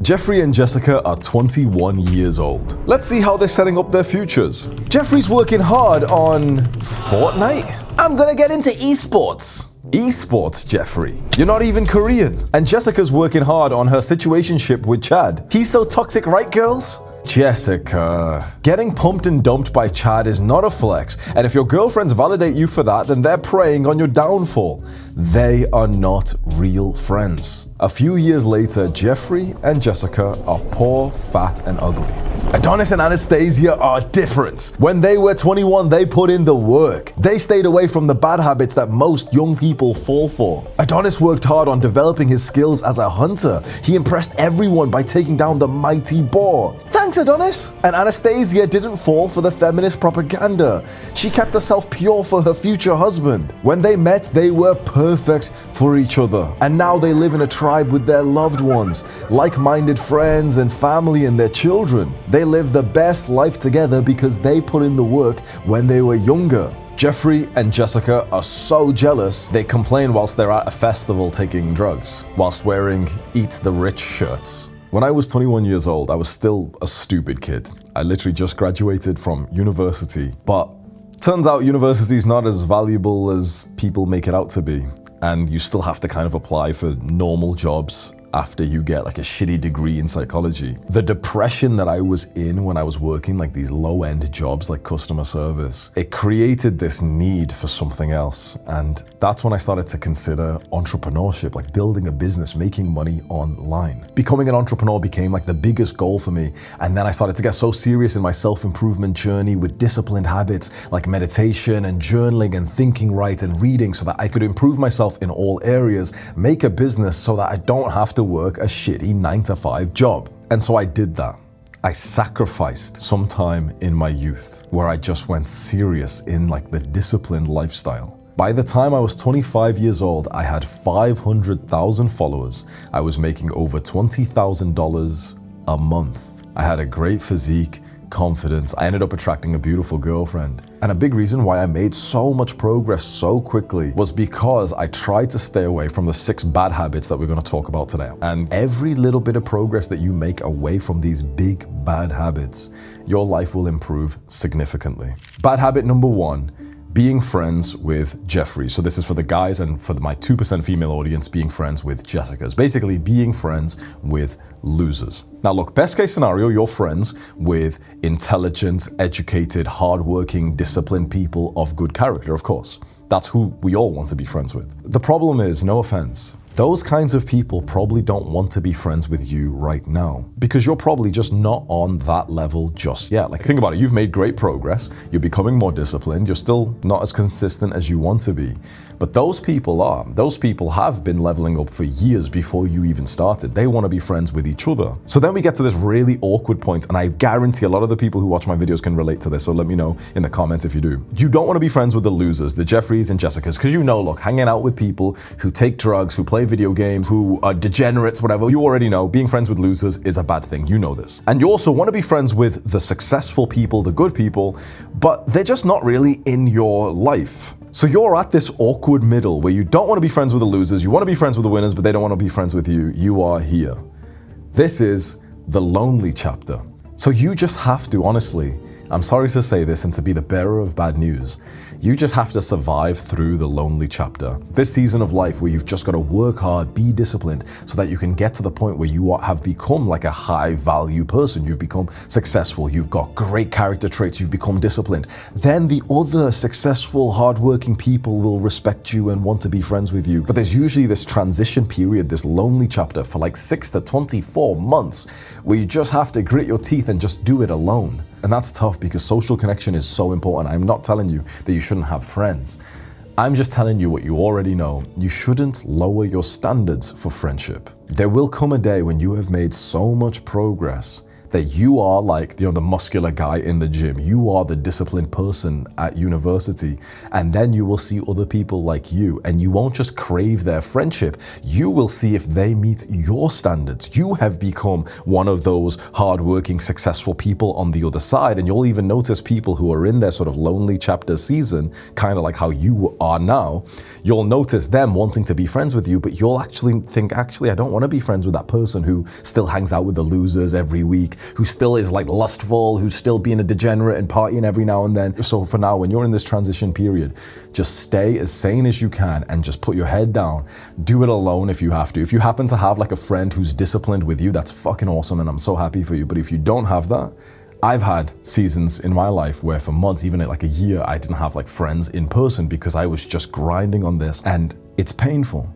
Jeffrey and Jessica are 21 years old. Let's see how they're setting up their futures. Jeffrey's working hard on Fortnite. I'm gonna get into esports. Esports, Jeffrey. You're not even Korean. And Jessica's working hard on her situationship with Chad. He's so toxic, right, girls? Jessica. Getting pumped and dumped by Chad is not a flex, and if your girlfriends validate you for that, then they're preying on your downfall. They are not real friends. A few years later, Jeffrey and Jessica are poor, fat, and ugly. Adonis and Anastasia are different. When they were 21, they put in the work. They stayed away from the bad habits that most young people fall for. Adonis worked hard on developing his skills as a hunter. He impressed everyone by taking down the mighty boar. Thanks, Adonis. And Anastasia didn't fall for the feminist propaganda. She kept herself pure for her future husband. When they met, they were perfect for each other. And now they live in a tribe with their loved ones, like-minded friends and family and their children. They live the best life together because they put in the work when they were younger. Jeffrey and Jessica are so jealous, they complain whilst they're at a festival taking drugs, whilst wearing Eat the Rich shirts. When I was 21 years old, I was still a stupid kid. I literally just graduated from university, but turns out university is not as valuable as people make it out to be. And you still have to kind of apply for normal jobs after you get like a shitty degree in psychology. The depression that I was in when I was working like these low-end jobs like customer service, it created this need for something else. And that's when I started to consider entrepreneurship, like building a business, making money online. Becoming an entrepreneur became like the biggest goal for me. And then I started to get so serious in my self-improvement journey with disciplined habits like meditation and journaling and thinking right and reading so that I could improve myself in all areas, make a business so that I don't have to work a shitty 9-to-5 job. And so I did that. I sacrificed some time in my youth where I just went serious in like the disciplined lifestyle. By the time I was 25 years old, I had 500,000 followers. I was making over $20,000 a month. I had a great physique, confidence. I ended up attracting a beautiful girlfriend. And a big reason why I made so much progress so quickly was because I tried to stay away from the 6 bad habits that we're going to talk about today. And every little bit of progress that you make away from these big bad habits, your life will improve significantly. Bad habit number 1, being friends with Jeffrey. So this is for the guys, and for my 2% female audience, being friends with Jessica's. Basically being friends with losers. Now look, best case scenario, you're friends with intelligent, educated, hardworking, disciplined people of good character, of course. That's who we all want to be friends with. The problem is, no offense, those kinds of people probably don't want to be friends with you right now because you're probably just not on that level just yet. Like, think about it. You've made great progress. You're becoming more disciplined. You're still not as consistent as you want to be. But those people are. Those people have been leveling up for years before you even started. They want to be friends with each other. So then we get to this really awkward point, and I guarantee a lot of the people who watch my videos can relate to this, so let me know in the comments if you do. You don't want to be friends with the losers, the Jeffreys and Jessicas, because you know, look, hanging out with people who take drugs, who play video games, who are degenerates, whatever, you already know being friends with losers is a bad thing. You know this. And you also want to be friends with the successful people, the good people, but they're just not really in your life. So you're at this awkward middle where you don't want to be friends with the losers, you want to be friends with the winners, but they don't want to be friends with you. You are here. This is the lonely chapter. So you just have to, honestly, I'm sorry to say this and to be the bearer of bad news, you just have to survive through the lonely chapter. This season of life where you've just got to work hard, be disciplined, so that you can get to the point where you have become like a high value person. You've become successful, you've got great character traits, you've become disciplined. Then the other successful, hardworking people will respect you and want to be friends with you. But there's usually this transition period, this lonely chapter for like 6 to 24 months, where you just have to grit your teeth and just do it alone. And that's tough because social connection is so important. I'm not telling you that you shouldn't have friends. I'm just telling you what you already know. You shouldn't lower your standards for friendship. There will come a day when you have made so much progress that you are like, the muscular guy in the gym. You are the disciplined person at university. And then you will see other people like you, and you won't just crave their friendship. You will see if they meet your standards. You have become one of those hardworking, successful people on the other side. And you'll even notice people who are in their sort of lonely chapter season, kind of like how you are now. You'll notice them wanting to be friends with you, but you'll actually think, actually, I don't want to be friends with that person who still hangs out with the losers every week, who still is like lustful, who's still being a degenerate and partying every now and then. So for now, when you're in this transition period, just stay as sane as you can and just put your head down. Do it alone if you have to. If you happen to have like a friend who's disciplined with you, that's fucking awesome and I'm so happy for you. But if you don't have that, I've had seasons in my life where for months, even like a year, I didn't have like friends in person because I was just grinding on this, and it's painful.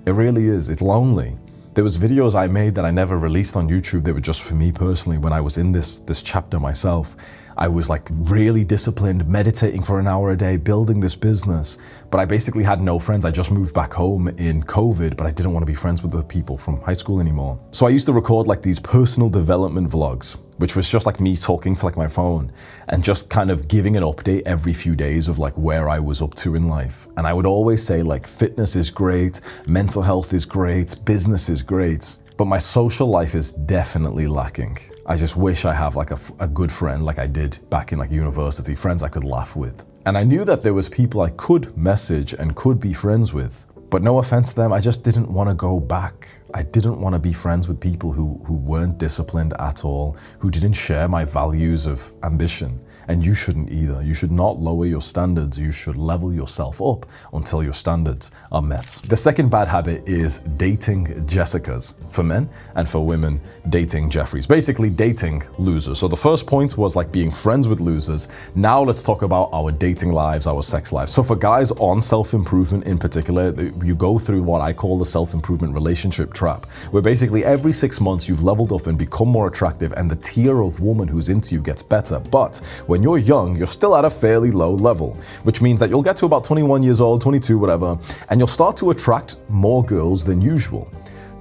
It really is. It's lonely. There was videos I made that I never released on YouTube. They were just for me personally. When I was in this chapter myself, I was like really disciplined, meditating for an hour a day, building this business. But I basically had no friends. I just moved back home in COVID, but I didn't want to be friends with the people from high school anymore. So I used to record like these personal development vlogs, which was just like me talking to like my phone and just kind of giving an update every few days of like where I was up to in life. And I would always say like fitness is great, mental health is great, business is great, but my social life is definitely lacking. I just wish I have like a good friend like I did back in like university, friends I could laugh with. And I knew that there was people I could message and could be friends with, but no offense to them, I just didn't want to go back. I didn't want to be friends with people who weren't disciplined at all, who didn't share my values of ambition. And you shouldn't either. You should not lower your standards. You should level yourself up until your standards are met. The second bad habit is dating Jessicas. For men and for women, dating Jeffreys. Basically dating losers. So the first point was like being friends with losers. Now let's talk about our dating lives, our sex lives. So for guys on self-improvement in particular, you go through what I call the self-improvement relationship trap, where basically every 6 months you've leveled up and become more attractive and the tier of woman who's into you gets better. But when you're young, you're still at a fairly low level, which means that you'll get to about 21 years old, 22, whatever, and you'll start to attract more girls than usual.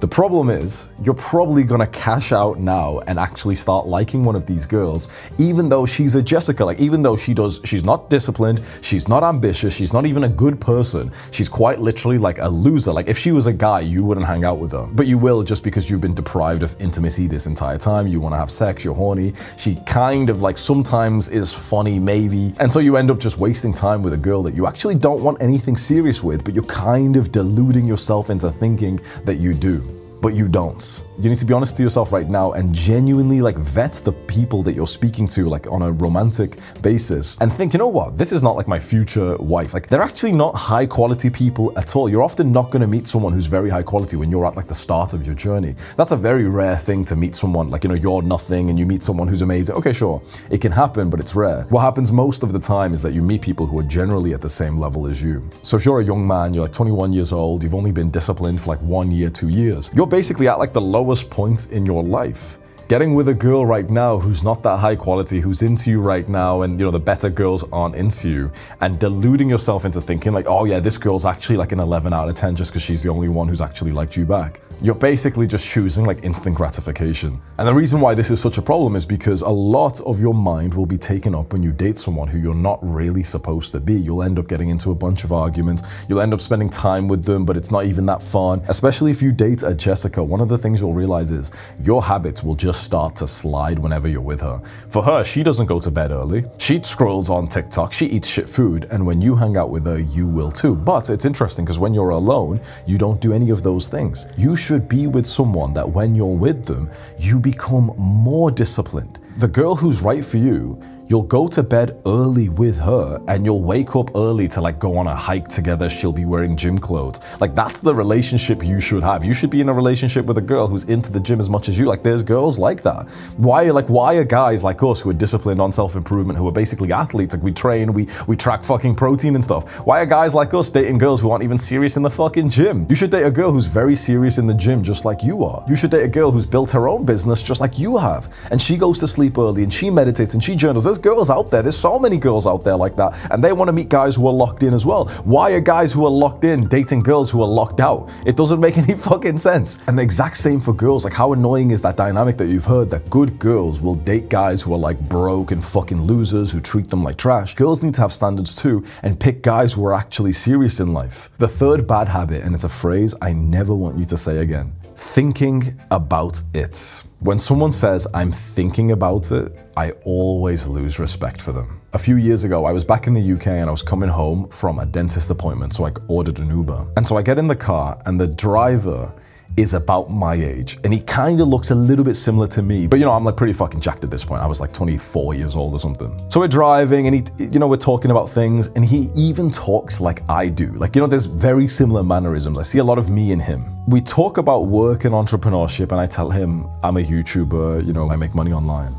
The problem is, you're probably gonna cash out now and actually start liking one of these girls, even though she's a Jessica, like even though she's not disciplined, she's not ambitious, she's not even a good person, she's quite literally like a loser. Like if she was a guy, you wouldn't hang out with her, but you will just because you've been deprived of intimacy this entire time. You wanna have sex, you're horny. She kind of like sometimes is funny maybe, and so you end up just wasting time with a girl that you actually don't want anything serious with, but you're kind of deluding yourself into thinking that you do. But you don't. You need to be honest to yourself right now and genuinely like vet the people that you're speaking to like on a romantic basis and think, you know what, this is not like my future wife. Like they're actually not high quality people at all. You're often not going to meet someone who's very high quality when you're at like the start of your journey. That's a very rare thing to meet someone like, you know, you're nothing and you meet someone who's amazing. Okay, sure, it can happen, but it's rare. What happens most of the time is that you meet people who are generally at the same level as you. So if you're a young man, you're like 21 years old, you've only been disciplined for like 1 year, 2 years, you're basically at like the lowest point in your life. Getting with a girl right now who's not that high quality, who's into you right now, and you know the better girls aren't into you, and deluding yourself into thinking like, oh yeah, this girl's actually like an 11 out of 10 just because she's the only one who's actually liked you back. You're basically just choosing like instant gratification. And the reason why this is such a problem is because a lot of your mind will be taken up when you date someone who you're not really supposed to be. You'll end up getting into a bunch of arguments. You'll end up spending time with them, but it's not even that fun. Especially if you date a Jessica, one of the things you'll realize is your habits will just start to slide whenever you're with her. For her, she doesn't go to bed early. She scrolls on TikTok, she eats shit food, and when you hang out with her, you will too. But it's interesting because when you're alone, you don't do any of those things. You should be with someone that when you're with them, you become more disciplined. The girl who's right for you, you'll go to bed early with her and you'll wake up early to like go on a hike together. She'll be wearing gym clothes. Like that's the relationship you should have. You should be in a relationship with a girl who's into the gym as much as you. Like there's girls like that. Why are guys like us who are disciplined on self-improvement, who are basically athletes, like we train, we track fucking protein and stuff. Why are guys like us dating girls who aren't even serious in the fucking gym? You should date a girl who's very serious in the gym just like you are. You should date a girl who's built her own business just like you have. And she goes to sleep early and she meditates and she journals. There's girls out there, there's so many girls out there like that, and they want to meet guys who are locked in as well. Why are guys who are locked in dating girls who are locked out? It doesn't make any fucking sense. And the exact same for girls. Like, how annoying is that dynamic that you've heard, that good girls will date guys who are like broke and fucking losers who treat them like trash? Girls need to have standards too and pick guys who are actually serious in life. The third bad habit, and it's a phrase I never want you to say again: thinking about it. When someone says, I'm thinking about it, I always lose respect for them. A few years ago, I was back in the UK and I was coming home from a dentist appointment, so I ordered an Uber. And so I get in the car and the driver is about my age, and he kind of looks a little bit similar to me, but I'm like pretty fucking jacked at this point. I was like 24 years old or something. So we're driving and we're talking about things, and he even talks like I do. Like, there's very similar mannerisms. I see a lot of me in him. We talk about work and entrepreneurship, and I tell him I'm a YouTuber, I make money online.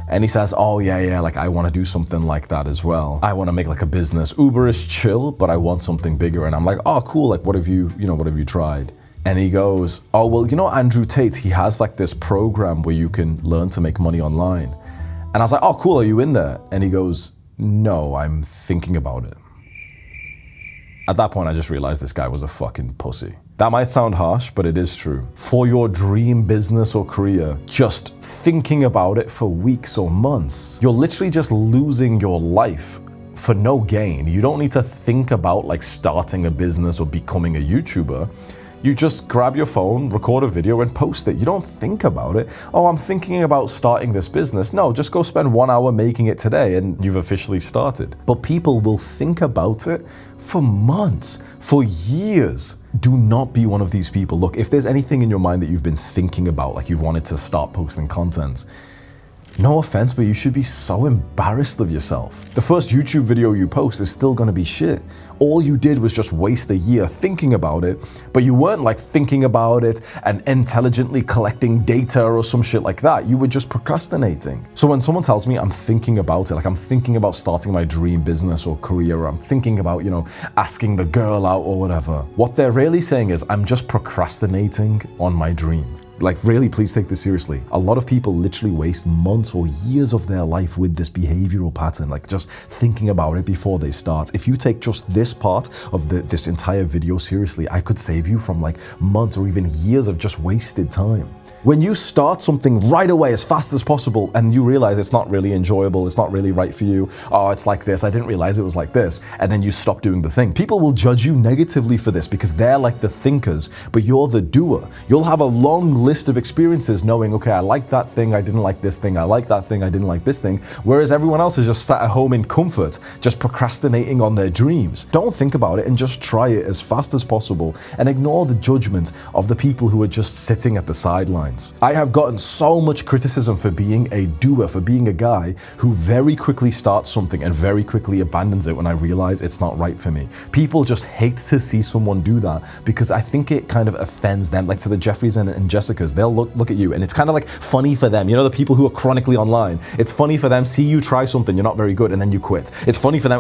And he says, oh yeah, like I want to do something like that as well. I want to make like a business. Uber is chill, but I want something bigger. And I'm like, oh cool, like what have you tried? And he goes, oh, well, Andrew Tate, he has like this program where you can learn to make money online. And I was like, oh, cool, are you in there? And he goes, no, I'm thinking about it. At that point, I just realized this guy was a fucking pussy. That might sound harsh, but it is true. For your dream business or career, just thinking about it for weeks or months, you're literally just losing your life for no gain. You don't need to think about like starting a business or becoming a YouTuber. You just grab your phone, record a video, and post it. You don't think about it. Oh, I'm thinking about starting this business. No, just go spend 1 hour making it today and you've officially started. But people will think about it for months, for years. Do not be one of these people. Look, if there's anything in your mind that you've been thinking about, like you've wanted to start posting content, no offense, but you should be so embarrassed of yourself. The first YouTube video you post is still gonna be shit. All you did was just waste a year thinking about it, but you weren't like thinking about it and intelligently collecting data or some shit like that. You were just procrastinating. So when someone tells me I'm thinking about it, like I'm thinking about starting my dream business or career, or I'm thinking about, asking the girl out or whatever, what they're really saying is I'm just procrastinating on my dream. Like, really, please take this seriously. A lot of people literally waste months or years of their life with this behavioral pattern, like just thinking about it before they start. If you take just this part of this entire video seriously, I could save you from like months or even years of just wasted time. When you start something right away as fast as possible and you realize it's not really enjoyable, it's not really right for you, oh, it's like this, I didn't realize it was like this, and then you stop doing the thing. People will judge you negatively for this because they're like the thinkers, but you're the doer. You'll have a long list of experiences knowing, okay, I like that thing, I didn't like this thing, I like that thing, I didn't like this thing, whereas everyone else is just sat at home in comfort, just procrastinating on their dreams. Don't think about it and just try it as fast as possible and ignore the judgment of the people who are just sitting at the sidelines. I have gotten so much criticism for being a doer, for being a guy who very quickly starts something and very quickly abandons it when I realize it's not right for me. People just hate to see someone do that because I think it kind of offends them. Like to the Jeffries and Jessicas, they'll look at you and it's kind of like funny for them. The people who are chronically online. It's funny for them, see you try something, you're not very good, and then you quit. It's funny for them,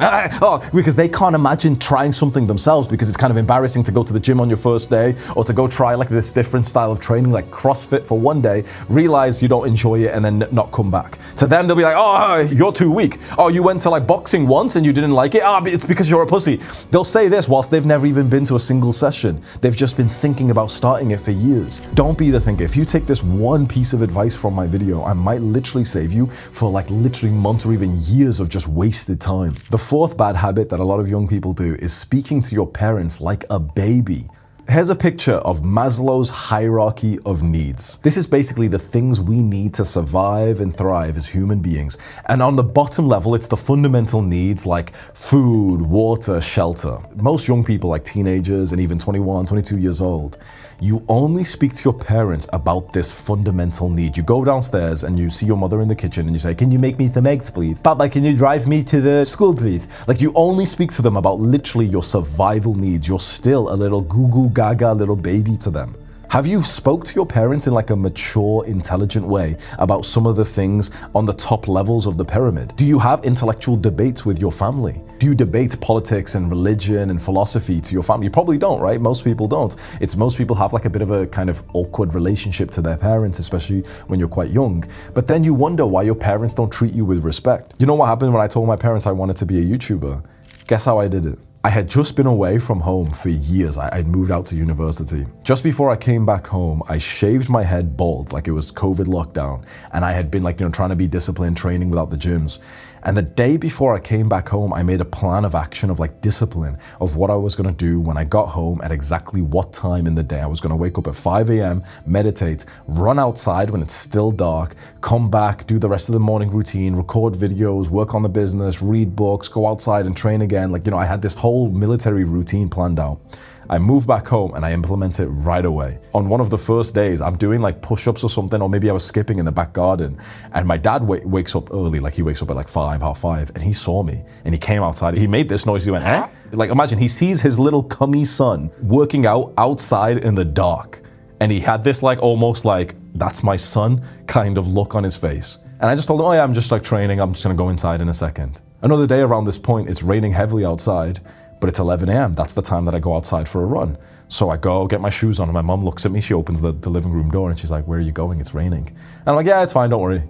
because they can't imagine trying something themselves because it's kind of embarrassing to go to the gym on your first day or to go try like this different style of training like CrossFit for one day, realize you don't enjoy it, and then not come back. To them, they'll be like, oh, you're too weak. Oh, you went to like boxing once and you didn't like it. It's because you're a pussy. They'll say this whilst they've never even been to a single session. They've just been thinking about starting it for years. Don't be the thinker. If you take this one piece of advice from my video, I might literally save you for like literally months or even years of just wasted time. The fourth bad habit that a lot of young people do is speaking to your parents like a baby. Here's a picture of Maslow's hierarchy of needs. This is basically the things we need to survive and thrive as human beings. And on the bottom level, it's the fundamental needs like food, water, shelter. Most young people, like teenagers and even 21, 22 years old, you only speak to your parents about this fundamental need. You go downstairs and you see your mother in the kitchen and you say, can you make me some eggs, please? Papa, can you drive me to the school, please? Like, you only speak to them about literally your survival needs. You're still a little goo goo gaga little baby to them. Have you spoke to your parents in like a mature, intelligent way about some of the things on the top levels of the pyramid? Do you have intellectual debates with your family? Do you debate politics and religion and philosophy to your family? You probably don't, right? Most people don't. It's most people have like a bit of a kind of awkward relationship to their parents, especially when you're quite young. But then you wonder why your parents don't treat you with respect. You know what happened when I told my parents I wanted to be a YouTuber? Guess how I did it? I had just been away from home for years. I'd moved out to university. Just before I came back home, I shaved my head bald like it was COVID lockdown. And I had been like, trying to be disciplined, training without the gyms. And the day before I came back home, I made a plan of action of like discipline of what I was gonna do when I got home at exactly what time in the day. I was gonna wake up at 5 a.m., meditate, run outside when it's still dark, come back, do the rest of the morning routine, record videos, work on the business, read books, go outside and train again. Like, I had this whole military routine planned out. I moved back home and I implement it right away. On one of the first days, I'm doing like push-ups or something, or maybe I was skipping in the back garden. And my dad wakes up early, like he wakes up at like 5, half 5, and he saw me and he came outside. He made this noise, he went, eh? Like imagine he sees his little cummy son working out outside in the dark. And he had this like almost like, that's my son kind of look on his face. And I just told him, oh yeah, I'm just like training. I'm just gonna go inside in a second. Another day around this point, it's raining heavily outside. But it's 11 a.m. That's the time that I go outside for a run. So I go get my shoes on and my mom looks at me. She opens the living room door and she's like, where are you going? It's raining. And I'm like, yeah, it's fine, don't worry.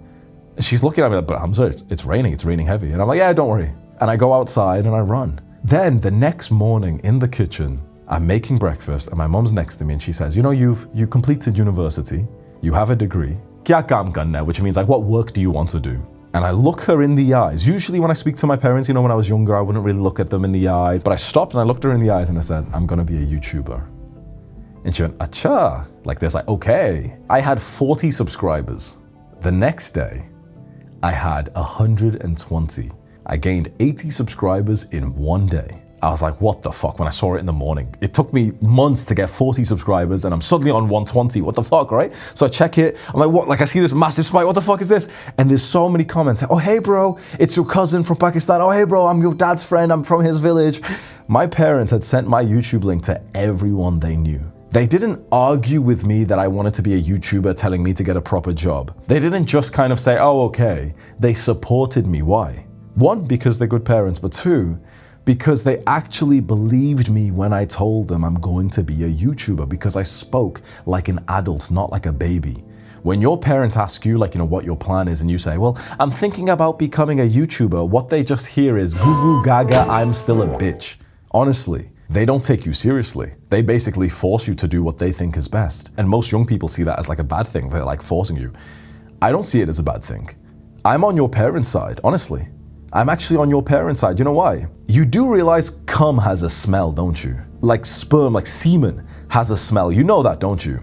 And she's looking at me like, but Hamza, it's raining heavy. And I'm like, yeah, don't worry. And I go outside and I run. Then the next morning in the kitchen, I'm making breakfast and my mom's next to me and she says, you completed university, you have a degree. Kya kaam karna hai? Which means like, what work do you want to do? And I look her in the eyes. Usually when I speak to my parents, when I was younger, I wouldn't really look at them in the eyes. But I stopped and I looked her in the eyes and I said, I'm gonna be a YouTuber. And she went, acha, like this, like, okay. I had 40 subscribers. The next day, I had 120. I gained 80 subscribers in one day. I was like, what the fuck, when I saw it in the morning. It took me months to get 40 subscribers and I'm suddenly on 120, what the fuck, right? So I check it, I'm like, what? Like I see this massive spike, what the fuck is this? And there's so many comments, oh, hey bro, it's your cousin from Pakistan. Oh, hey bro, I'm your dad's friend, I'm from his village. My parents had sent my YouTube link to everyone they knew. They didn't argue with me that I wanted to be a YouTuber telling me to get a proper job. They didn't just kind of say, oh, okay. They supported me, why? One, because they're good parents, but two, because they actually believed me when I told them I'm going to be a YouTuber, because I spoke like an adult, not like a baby. When your parents ask you, like, what your plan is, and you say, well, I'm thinking about becoming a YouTuber, what they just hear is, goo goo gaga, I'm still a bitch. Honestly, they don't take you seriously. They basically force you to do what they think is best. And most young people see that as like a bad thing. They're like forcing you. I don't see it as a bad thing. I'm on your parents' side, honestly. I'm actually on your parents' side. You know why? You do realize cum has a smell, don't you? Like sperm, like semen has a smell. You know that, don't you?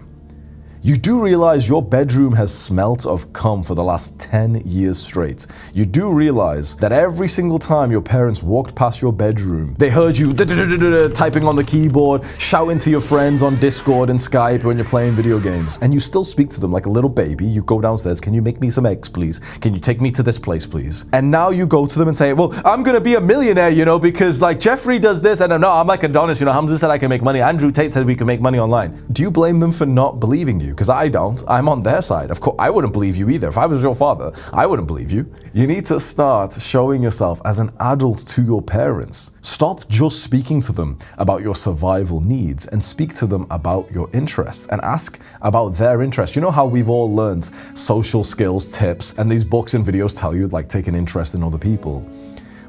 You do realize your bedroom has smelt of cum for the last 10 years straight. You do realize that every single time your parents walked past your bedroom, they heard you typing on the keyboard, shouting to your friends on Discord and Skype when you're playing video games. And you still speak to them like a little baby. You go downstairs, can you make me some eggs, please? Can you take me to this place, please? And now you go to them and say, well, I'm gonna be a millionaire, because like Jeffrey does this, and no, I'm like Adonis, Hamza said I can make money. Andrew Tate said we can make money online. Do you blame them for not believing you? Because I don't. I'm on their side. Of course, I wouldn't believe you either. If I was your father, I wouldn't believe you. You need to start showing yourself as an adult to your parents. Stop just speaking to them about your survival needs and speak to them about your interests and ask about their interests. You know how we've all learned social skills, tips, and these books and videos tell you like take an interest in other people.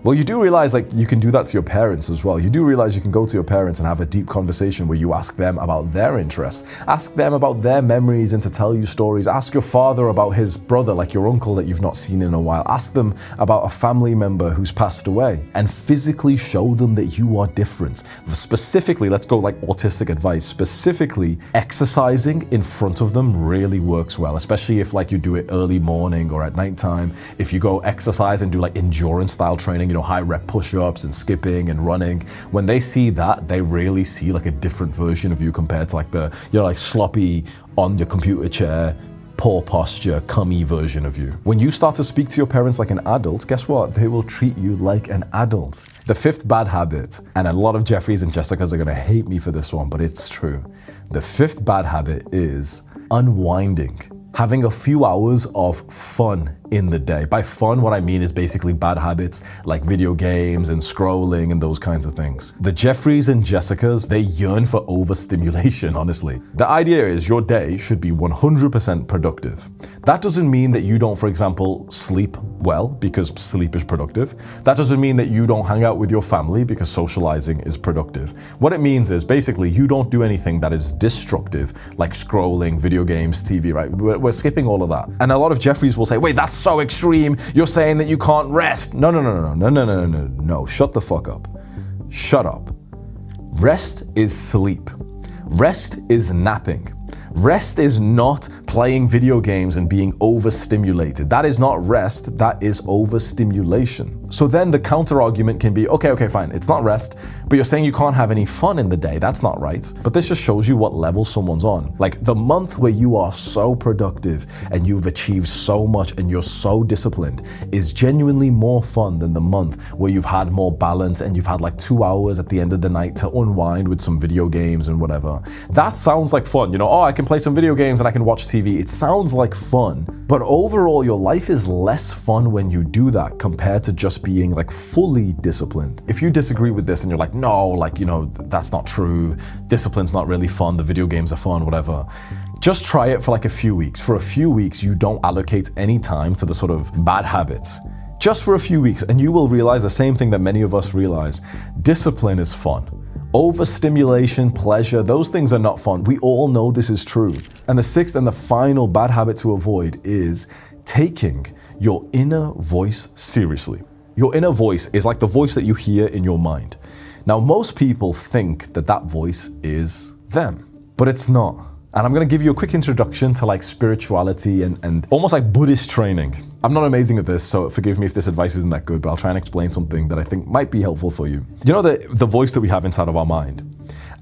Well, you do realize like you can do that to your parents as well. You do realize you can go to your parents and have a deep conversation where you ask them about their interests, ask them about their memories and to tell you stories. Ask your father about his brother, like your uncle that you've not seen in a while. Ask them about a family member who's passed away and physically show them that you are different. Specifically, let's go like autistic advice, specifically exercising in front of them really works well, especially if like you do it early morning or at nighttime. If you go exercise and do like endurance style training, high rep push-ups and skipping and running, when they see that, they really see like a different version of you compared to like the, like sloppy on your computer chair, poor posture, cummy version of you. When you start to speak to your parents like an adult, guess what? They will treat you like an adult. The fifth bad habit, and a lot of Jeffries and Jessicas are gonna hate me for this one, but it's true. The fifth bad habit is unwinding. Having a few hours of fun in the day. By fun, what I mean is basically bad habits like video games and scrolling and those kinds of things. The Jeffries and Jessicas, they yearn for overstimulation, honestly. The idea is your day should be 100% productive. That doesn't mean that you don't, for example, sleep well, because sleep is productive. That doesn't mean that you don't hang out with your family, because socializing is productive. What it means is basically you don't do anything that is destructive, like scrolling, video games, TV, right? We're skipping all of that. And a lot of Jeffries will say, wait, that's so extreme. You're saying that you can't rest. No. Shut the fuck up. Shut up. Rest is sleep. Rest is napping. Rest is not playing video games and being overstimulated. That is not rest, that is overstimulation. So then the counter argument can be, okay, fine, it's not rest, but you're saying you can't have any fun in the day. That's not right. But this just shows you what level someone's on. Like the month where you are so productive and you've achieved so much and you're so disciplined is genuinely more fun than the month where you've had more balance and you've had like 2 hours at the end of the night to unwind with some video games and whatever. That sounds like fun. You know, I can play some video games and I can watch TV. It sounds like fun, but overall your life is less fun when you do that compared to just being like fully disciplined. If you disagree with this and you're like, no, like, you know, that's not true. Discipline's not really fun. The video games are fun, whatever. Just try it for like a few weeks. For a few weeks, you don't allocate any time to the sort of bad habits. Just for a few weeks, and you will realize the same thing that many of us realize. Discipline is fun. Overstimulation, pleasure, those things are not fun. We all know this is true. And the sixth and the final bad habit to avoid is taking your inner voice seriously. Your inner voice is like the voice that you hear in your mind. Now, most people think that that voice is them, but it's not. And I'm going to give you a quick introduction to like spirituality and almost like Buddhist training. I'm not amazing at this, so forgive me if this advice isn't that good, but I'll try and explain something that I think might be helpful for you. You know the voice that we have inside of our mind?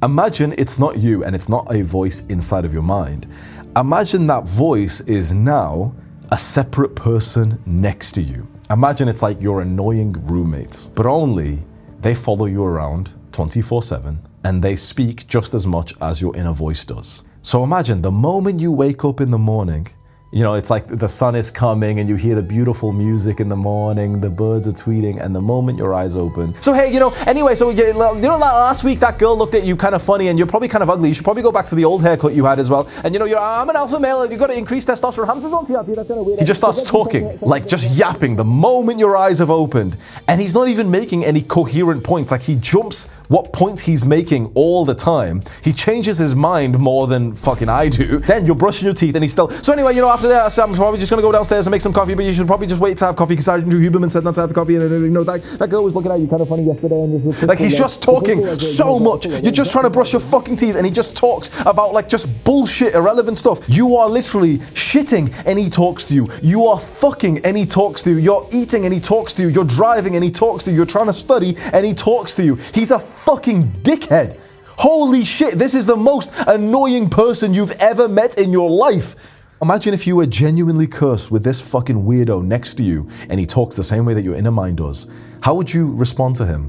Imagine it's not you and it's not a voice inside of your mind. Imagine that voice is now a separate person next to you. Imagine it's like your annoying roommates, but only they follow you around 24/7 and they speak just as much as your inner voice does. So imagine the moment you wake up in the morning, you know, it's like the sun is coming and you hear the beautiful music in the morning, the birds are tweeting, and the moment your eyes open. So hey, anyway, so last week that girl looked at you kind of funny and you're probably kind of ugly. You should probably go back to the old haircut you had as well. And I'm an alpha male and you've got to increase testosterone. Hamza's on TRT, that's kind of weird. He just starts talking, like just yapping the moment your eyes have opened. And he's not even making any coherent points. Like he jumps what point he's making all the time. He changes his mind more than fucking I do. Then you're brushing your teeth and he's still, so anyway, after that, I'm probably just gonna go downstairs and make some coffee, but you should probably just wait to have coffee because Sergeant Drew Huberman said not to have the coffee, and that girl was looking at you kind of funny yesterday. And like he's just talking so much. You're just trying to brush your fucking teeth and he just talks about like just bullshit, irrelevant stuff. You are literally shitting and he talks to you. You are fucking and he talks to you. You're eating and he talks to you. You're driving and he talks to you. You're trying to study and he talks to you. He's a fucking dickhead. Holy shit, this is the most annoying person you've ever met in your life. Imagine if you were genuinely cursed with this fucking weirdo next to you and he talks the same way that your inner mind does. How would you respond to him?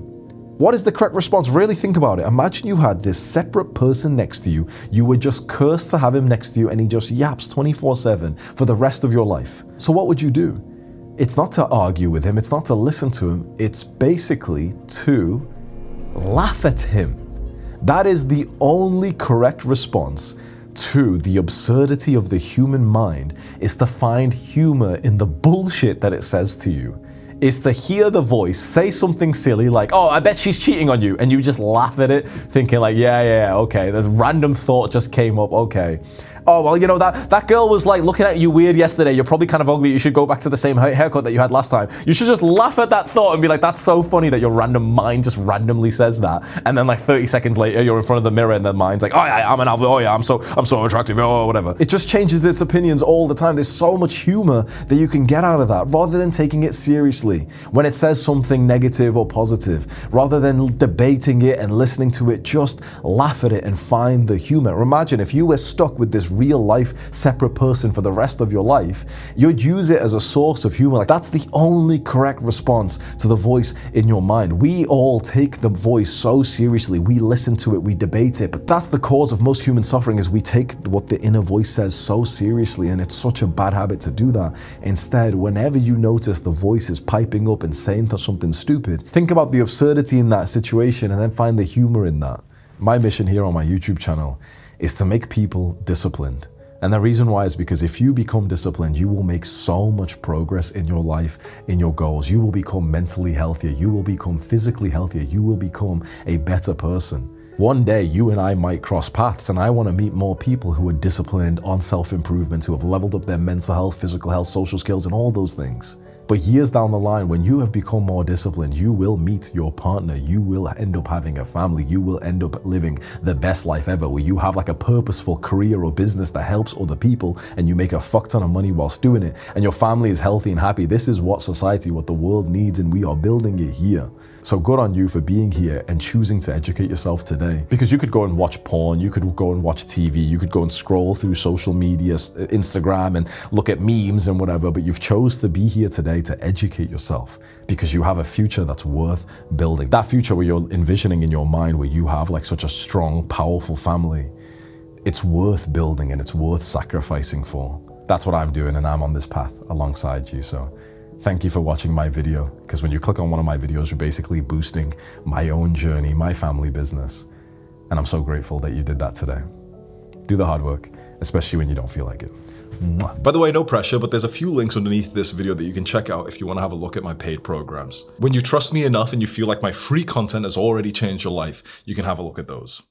What is the correct response? Really think about it. Imagine you had this separate person next to you. You were just cursed to have him next to you and he just yaps 24/7 for the rest of your life. So what would you do? It's not to argue with him. It's not to listen to him. It's basically to laugh at him. That is the only correct response to the absurdity of the human mind, is to find humor in the bullshit that it says to you. Is to hear the voice say something silly like, oh, I bet she's cheating on you, and you just laugh at it thinking like, yeah, okay, this random thought just came up, okay. Oh, well, that girl was like looking at you weird yesterday. You're probably kind of ugly. You should go back to the same haircut that you had last time. You should just laugh at that thought and be like, that's so funny that your random mind just randomly says that. And then like 30 seconds later, you're in front of the mirror and the mind's like, oh yeah, I'm an alpha. Oh yeah, I'm so attractive. Oh, whatever. It just changes its opinions all the time. There's so much humor that you can get out of that rather than taking it seriously when it says something negative or positive. Rather than debating it and listening to it, just laugh at it and find the humor. Imagine if you were stuck with this real life separate person for the rest of your life, you'd use it as a source of humor. Like, that's the only correct response to the voice in your mind. We all take the voice so seriously. We listen to it, we debate it, but that's the cause of most human suffering, is we take what the inner voice says so seriously, and it's such a bad habit to do that. Instead, whenever you notice the voice is piping up and saying something stupid, think about the absurdity in that situation and then find the humor in that. My mission here on my YouTube channel is to make people disciplined. And the reason why is because if you become disciplined, you will make so much progress in your life, in your goals. You will become mentally healthier. You will become physically healthier. You will become a better person. One day, you and I might cross paths, and I want to meet more people who are disciplined on self-improvement, who have leveled up their mental health, physical health, social skills, and all those things. But years down the line, when you have become more disciplined, you will meet your partner. You will end up having a family. You will end up living the best life ever, where you have like a purposeful career or business that helps other people, and you make a fuck ton of money whilst doing it, and your family is healthy and happy. This is what society, what the world needs, and we are building it here. So good on you for being here and choosing to educate yourself today. Because you could go and watch porn, you could go and watch TV, you could go and scroll through social media, Instagram, and look at memes and whatever, but you've chose to be here today to educate yourself because you have a future that's worth building. That future where you're envisioning in your mind, where you have like such a strong, powerful family, it's worth building and it's worth sacrificing for. That's what I'm doing, and I'm on this path alongside you. So thank you for watching my video, because when you click on one of my videos, you're basically boosting my own journey, my family business. And I'm so grateful that you did that today. Do the hard work, especially when you don't feel like it. Mwah. By the way, no pressure, but there's a few links underneath this video that you can check out if you want to have a look at my paid programs. When you trust me enough and you feel like my free content has already changed your life, you can have a look at those.